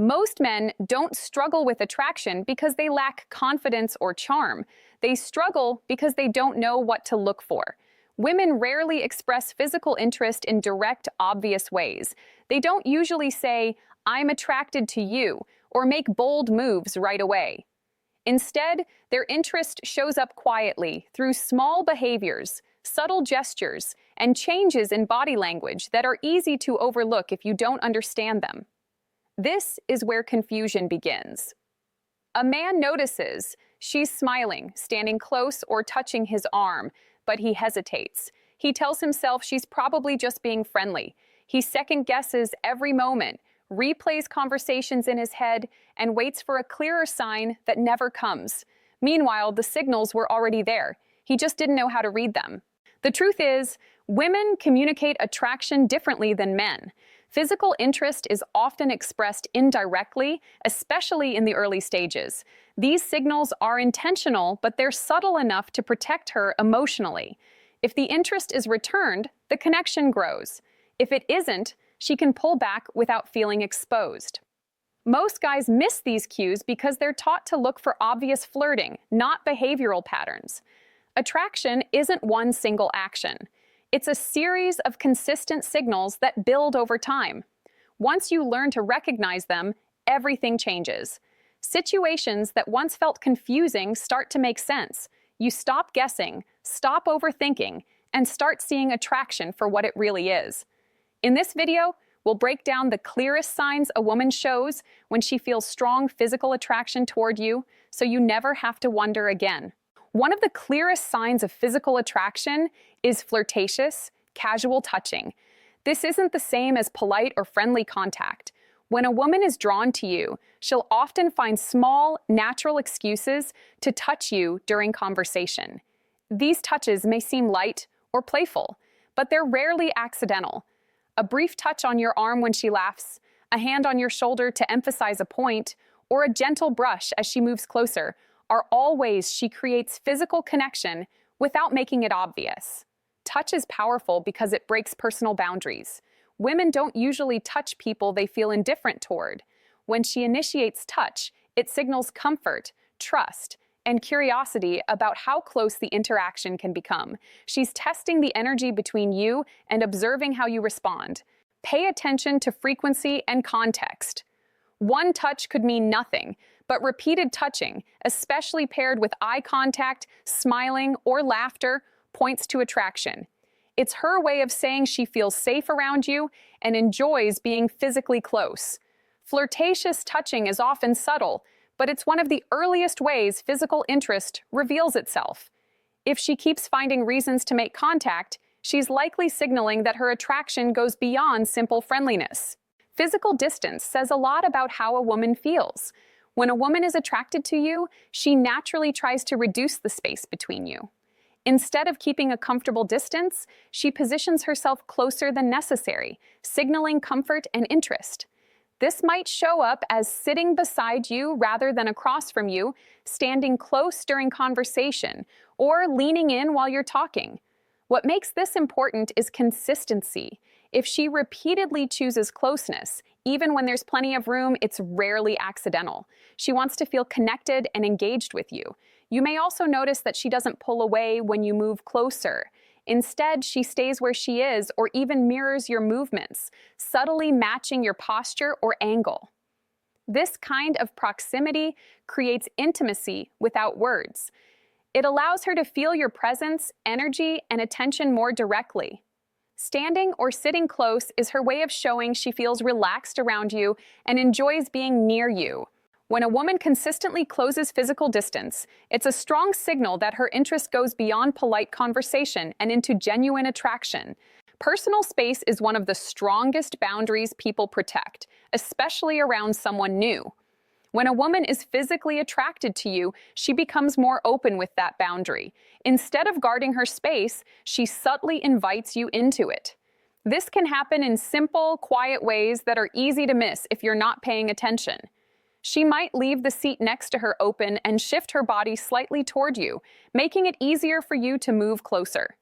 Most men don't struggle with attraction because they lack confidence or charm. They struggle because they don't know what to look for. Women rarely express physical interest in direct, obvious ways. They don't usually say, "I'm attracted to you," or make bold moves right away. Instead, their interest shows up quietly through small behaviors, subtle gestures, and changes in body language that are easy to overlook if you don't understand them. This is where confusion begins. A man notices she's smiling, standing close, or touching his arm, but he hesitates. He tells himself she's probably just being friendly. He second-guesses every moment, replays conversations in his head, and waits for a clearer sign that never comes. Meanwhile, the signals were already there. He just didn't know how to read them. The truth is, women communicate attraction differently than men. Physical interest is often expressed indirectly, especially in the early stages. These signals are intentional, but they're subtle enough to protect her emotionally. If the interest is returned, the connection grows. If it isn't, she can pull back without feeling exposed. Most guys miss these cues because they're taught to look for obvious flirting, not behavioral patterns. Attraction isn't one single action. It's a series of consistent signals that build over time. Once you learn to recognize them, everything changes. Situations that once felt confusing start to make sense. You stop guessing, stop overthinking, and start seeing attraction for what it really is. In this video, we'll break down the clearest signs a woman shows when she feels strong physical attraction toward you, so you never have to wonder again. One of the clearest signs of physical attraction is flirtatious, casual touching. This isn't the same as polite or friendly contact. When a woman is drawn to you, she'll often find small, natural excuses to touch you during conversation. These touches may seem light or playful, but they're rarely accidental. A brief touch on your arm when she laughs, a hand on your shoulder to emphasize a point, or a gentle brush as she moves closer are all ways she creates physical connection without making it obvious. Touch is powerful because it breaks personal boundaries. Women don't usually touch people they feel indifferent toward. When she initiates touch, it signals comfort, trust, and curiosity about how close the interaction can become. She's testing the energy between you and observing how you respond. Pay attention to frequency and context. One touch could mean nothing, but repeated touching, especially paired with eye contact, smiling, or laughter, points to attraction. It's her way of saying she feels safe around you and enjoys being physically close. Flirtatious touching is often subtle, but it's one of the earliest ways physical interest reveals itself. If she keeps finding reasons to make contact, she's likely signaling that her attraction goes beyond simple friendliness. Physical distance says a lot about how a woman feels. When a woman is attracted to you, she naturally tries to reduce the space between you. Instead of keeping a comfortable distance, she positions herself closer than necessary, signaling comfort and interest. This might show up as sitting beside you rather than across from you, standing close during conversation, or leaning in while you're talking. What makes this important is consistency. If she repeatedly chooses closeness, even when there's plenty of room, it's rarely accidental. She wants to feel connected and engaged with you. You may also notice that she doesn't pull away when you move closer. Instead, she stays where she is or even mirrors your movements, subtly matching your posture or angle. This kind of proximity creates intimacy without words. It allows her to feel your presence, energy, and attention more directly. Standing or sitting close is her way of showing she feels relaxed around you and enjoys being near you. When a woman consistently closes physical distance, it's a strong signal that her interest goes beyond polite conversation and into genuine attraction. Personal space is one of the strongest boundaries people protect, especially around someone new. When a woman is physically attracted to you, she becomes more open with that boundary. Instead of guarding her space, she subtly invites you into it. This can happen in simple, quiet ways that are easy to miss if you're not paying attention. She might leave the seat next to her open and shift her body slightly toward you, making it easier for you to move closer.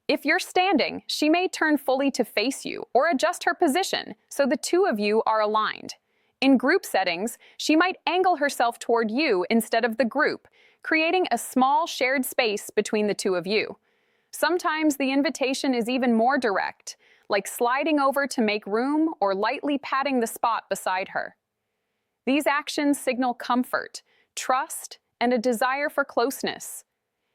If you're standing, she may turn fully to face you or adjust her position so the two of you are aligned. In group settings, she might angle herself toward you instead of the group, creating a small shared space between the two of you. Sometimes the invitation is even more direct, like sliding over to make room or lightly patting the spot beside her. These actions signal comfort, trust, and a desire for closeness.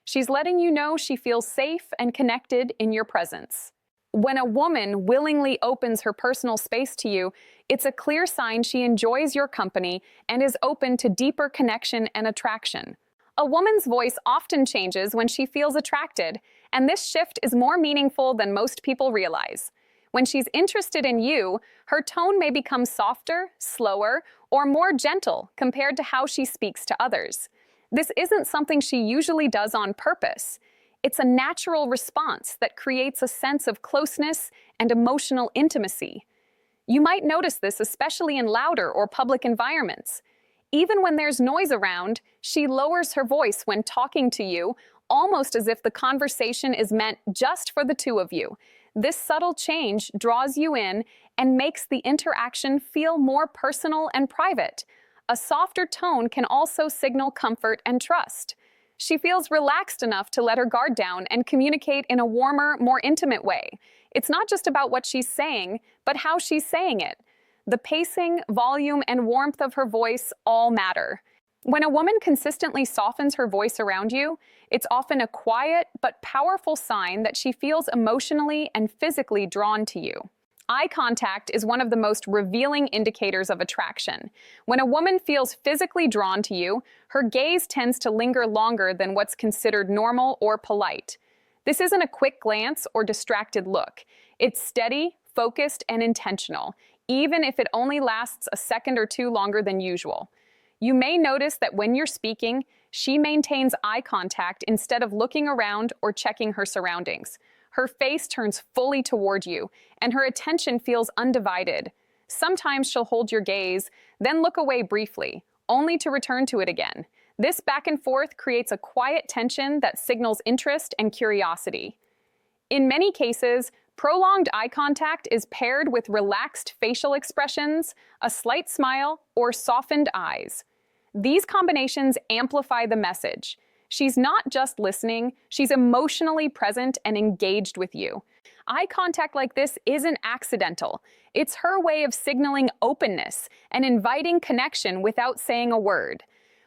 She's letting you know she feels safe and connected in your presence. When a woman willingly opens her personal space to you, it's a clear sign she enjoys your company and is open to deeper connection and attraction. A woman's voice often changes when she feels attracted, and this shift is more meaningful than most people realize. When she's interested in you, her tone may become softer, slower, or more gentle compared to how she speaks to others. This isn't something she usually does on purpose. It's a natural response that creates a sense of closeness and emotional intimacy. You might notice this especially in louder or public environments. Even when there's noise around, she lowers her voice when talking to you, almost as if the conversation is meant just for the two of you. This subtle change draws you in and makes the interaction feel more personal and private. A softer tone can also signal comfort and trust. She feels relaxed enough to let her guard down and communicate in a warmer, more intimate way. It's not just about what she's saying, but how she's saying it. The pacing, volume, and warmth of her voice all matter. When a woman consistently softens her voice around you, it's often a quiet but powerful sign that she feels emotionally and physically drawn to you. Eye contact is one of the most revealing indicators of attraction. When a woman feels physically drawn to you, her gaze tends to linger longer than what's considered normal or polite. This isn't a quick glance or distracted look. It's steady, focused, and intentional, even if it only lasts a second or two longer than usual. You may notice that when you're speaking, she maintains eye contact instead of looking around or checking her surroundings. Her face turns fully toward you, and her attention feels undivided. Sometimes she'll hold your gaze, then look away briefly, only to return to it again. This back and forth creates a quiet tension that signals interest and curiosity. In many cases, prolonged eye contact is paired with relaxed facial expressions, a slight smile, or softened eyes. These combinations amplify the message. She's not just listening, she's emotionally present and engaged with you. Eye contact like this isn't accidental. It's her way of signaling openness and inviting connection without saying a word.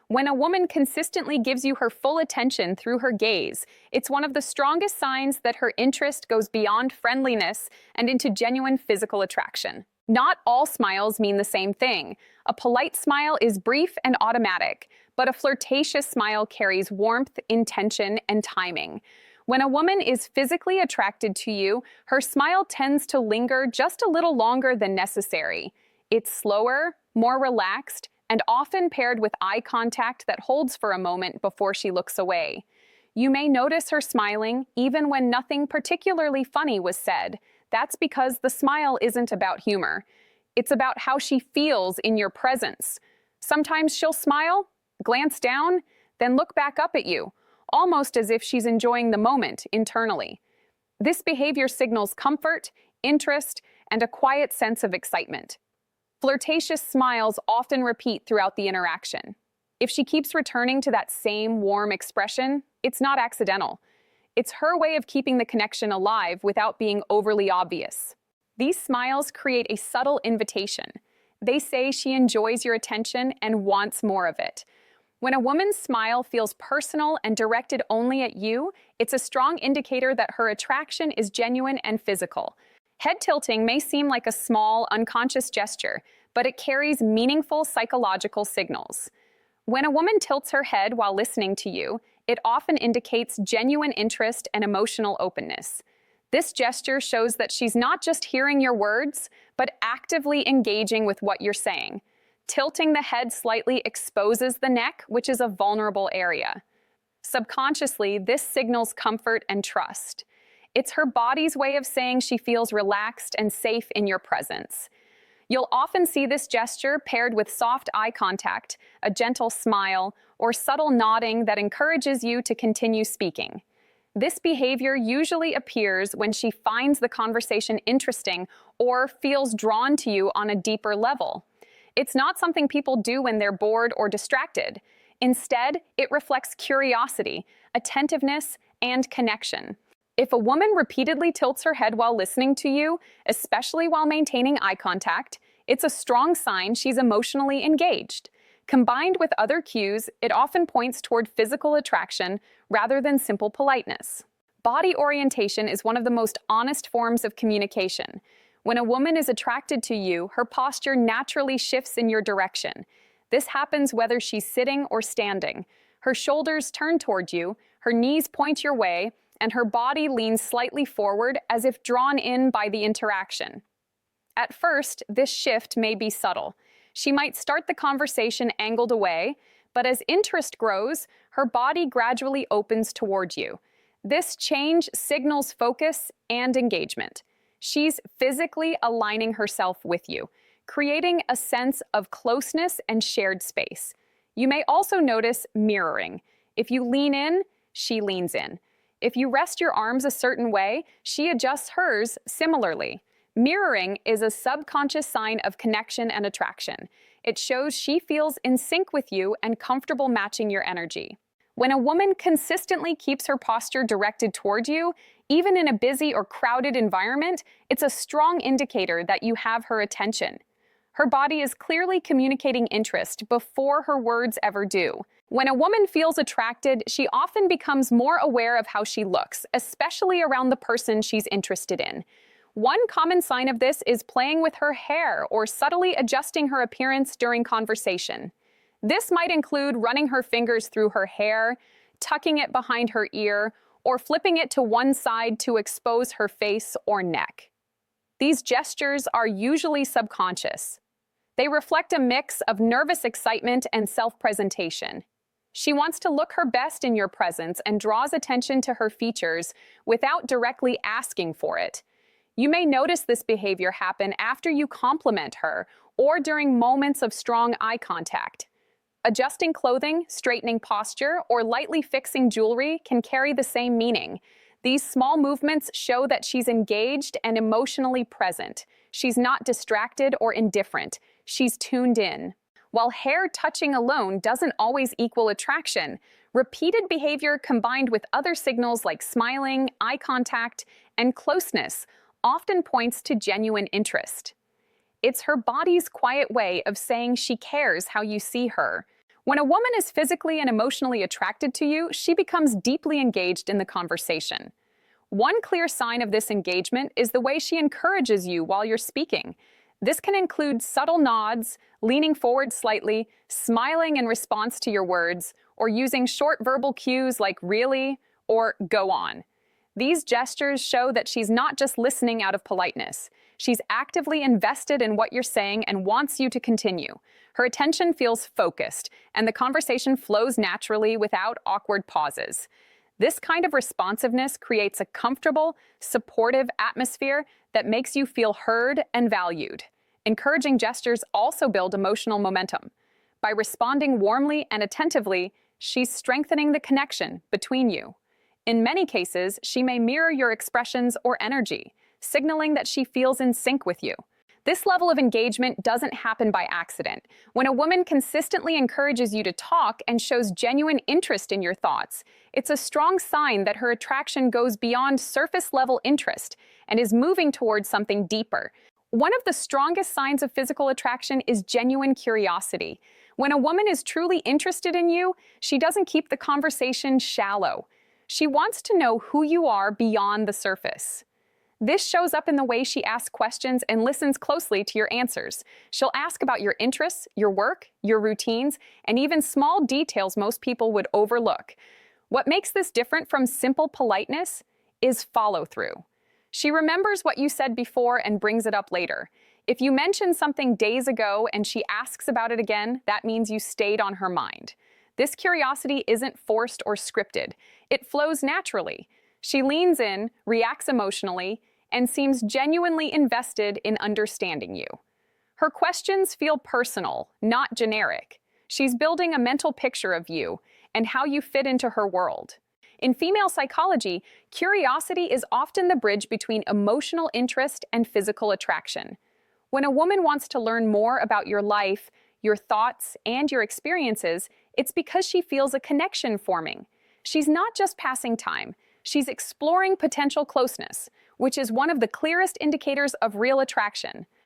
When a woman consistently gives you her full attention through her gaze, it's one of the strongest signs that her interest goes beyond friendliness and into genuine physical attraction. Not all smiles mean the same thing. A polite smile is brief and automatic, but a flirtatious smile carries warmth, intention, and timing. When a woman is physically attracted to you, her smile tends to linger just a little longer than necessary. It's slower, more relaxed, and often paired with eye contact that holds for a moment before she looks away. You may notice her smiling even when nothing particularly funny was said. That's because the smile isn't about humor. It's about how she feels in your presence. Sometimes she'll smile, glance down, then look back up at you, almost as if she's enjoying the moment internally. This behavior signals comfort, interest, and a quiet sense of excitement. Flirtatious smiles often repeat throughout the interaction. If she keeps returning to that same warm expression, it's not accidental. It's her way of keeping the connection alive without being overly obvious. These smiles create a subtle invitation. They say she enjoys your attention and wants more of it. When a woman's smile feels personal and directed only at you, it's a strong indicator that her attraction is genuine and physical. Head tilting may seem like a small, unconscious gesture, but it carries meaningful psychological signals. When a woman tilts her head while listening to you, it often indicates genuine interest and emotional openness. This gesture shows that she's not just hearing your words, but actively engaging with what you're saying. Tilting the head slightly exposes the neck, which is a vulnerable area. Subconsciously, this signals comfort and trust. It's her body's way of saying she feels relaxed and safe in your presence. You'll often see this gesture paired with soft eye contact, a gentle smile, or subtle nodding that encourages you to continue speaking. This behavior usually appears when she finds the conversation interesting or feels drawn to you on a deeper level. It's not something people do when they're bored or distracted. Instead, it reflects curiosity, attentiveness, and connection. If a woman repeatedly tilts her head while listening to you, especially while maintaining eye contact, it's a strong sign she's emotionally engaged. Combined with other cues, it often points toward physical attraction rather than simple politeness. Body orientation is one of the most honest forms of communication. When a woman is attracted to you, her posture naturally shifts in your direction. This happens whether she's sitting or standing. Her shoulders turn toward you, her knees point your way, and her body leans slightly forward as if drawn in by the interaction. At first, this shift may be subtle. She might start the conversation angled away, but as interest grows, her body gradually opens toward you. This change signals focus and engagement. She's physically aligning herself with you, creating a sense of closeness and shared space. You may also notice mirroring. If you lean in, she leans in. If you rest your arms a certain way, she adjusts hers similarly. Mirroring is a subconscious sign of connection and attraction. It shows she feels in sync with you and comfortable matching your energy. When a woman consistently keeps her posture directed toward you, even in a busy or crowded environment, it's a strong indicator that you have her attention. Her body is clearly communicating interest before her words ever do. When a woman feels attracted, she often becomes more aware of how she looks, especially around the person she's interested in. One common sign of this is playing with her hair or subtly adjusting her appearance during conversation. This might include running her fingers through her hair, tucking it behind her ear, or flipping it to one side to expose her face or neck. These gestures are usually subconscious. They reflect a mix of nervous excitement and self-presentation. She wants to look her best in your presence and draws attention to her features without directly asking for it. You may notice this behavior happen after you compliment her or during moments of strong eye contact. Adjusting clothing, straightening posture, or lightly fixing jewelry can carry the same meaning. These small movements show that she's engaged and emotionally present. She's not distracted or indifferent. She's tuned in. While hair touching alone doesn't always equal attraction, repeated behavior combined with other signals like smiling, eye contact, and closeness often points to genuine interest. It's her body's quiet way of saying she cares how you see her. When a woman is physically and emotionally attracted to you, she becomes deeply engaged in the conversation. One clear sign of this engagement is the way she encourages you while you're speaking. This can include subtle nods, leaning forward slightly, smiling in response to your words, or using short verbal cues like "really" or "go on." These gestures show that she's not just listening out of politeness. She's actively invested in what you're saying and wants you to continue. Her attention feels focused, and the conversation flows naturally without awkward pauses. This kind of responsiveness creates a comfortable, supportive atmosphere that makes you feel heard and valued. Encouraging gestures also build emotional momentum. By responding warmly and attentively, she's strengthening the connection between you. In many cases, she may mirror your expressions or energy, signaling that she feels in sync with you. This level of engagement doesn't happen by accident. When a woman consistently encourages you to talk and shows genuine interest in your thoughts, it's a strong sign that her attraction goes beyond surface-level interest and is moving towards something deeper. One of the strongest signs of physical attraction is genuine curiosity. When a woman is truly interested in you, she doesn't keep the conversation shallow. She wants to know who you are beyond the surface. This shows up in the way she asks questions and listens closely to your answers. She'll ask about your interests, your work, your routines, and even small details most people would overlook. What makes this different from simple politeness is follow-through. She remembers what you said before and brings it up later. If you mentioned something days ago and she asks about it again, that means you stayed on her mind. This curiosity isn't forced or scripted. It flows naturally. She leans in, reacts emotionally, and seems genuinely invested in understanding you. Her questions feel personal, not generic. She's building a mental picture of you and how you fit into her world. In female psychology, curiosity is often the bridge between emotional interest and physical attraction. When a woman wants to learn more about your life, your thoughts, and your experiences, it's because she feels a connection forming. She's not just passing time, she's exploring potential closeness, which is one of the clearest indicators of real attraction.